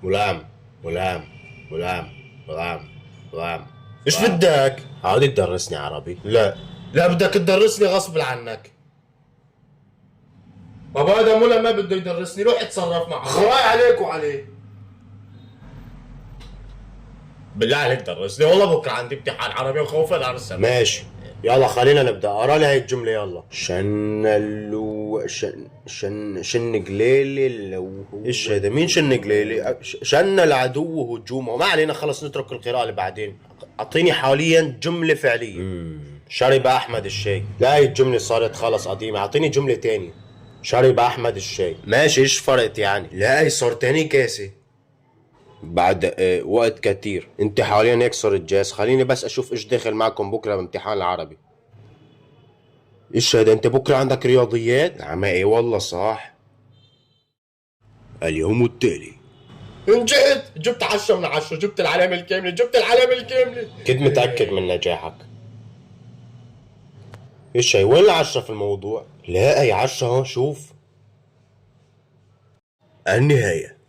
غلام غلام غلام غلام غلام. ايش بدك؟ عاودي تدرسني عربي. لا لا، بدك تدرسني غصب عنك. بابا هذا منى ما بده يدرسني، روح اتصرف معه. خواي عليك وعليه. بالله عليك درسني، والله بكره عندي امتحان عربي وخوفا على السماء. ماشي، يلا خلينا نبدا. اقرا لي هاي الجمله يلا. شنلو شن قليلي لو ايش هذا؟ مين شن قليلي؟ شن العدو هجومه. ما علينا، خلص نترك القراءه لبعدين. اعطيني حاليا جمله فعليه. شرب احمد الشاي. لا هي الجمله صارت خلص قديمه، اعطيني جمله تانية. شرب احمد الشاي. ماشي، ايش فرقت يعني؟ لا هي صار تاني كاسه بعد وقت كتير. انت حاليا هيك صرت جاهز. خليني بس اشوف ايش داخل معكم بكره بامتحان العربي. ايش هذا؟ انت بكره عندك رياضيات؟ عم ايه والله صح. اليوم التالي. نجحت، جبت 10 من 10، جبت العلامة الكاملة، جبت العلامة الكاملة. كنت متأكد من نجاحك. ايش هي؟ وين العشرة في الموضوع؟ لا هي 10 هون، شوف. النهاية.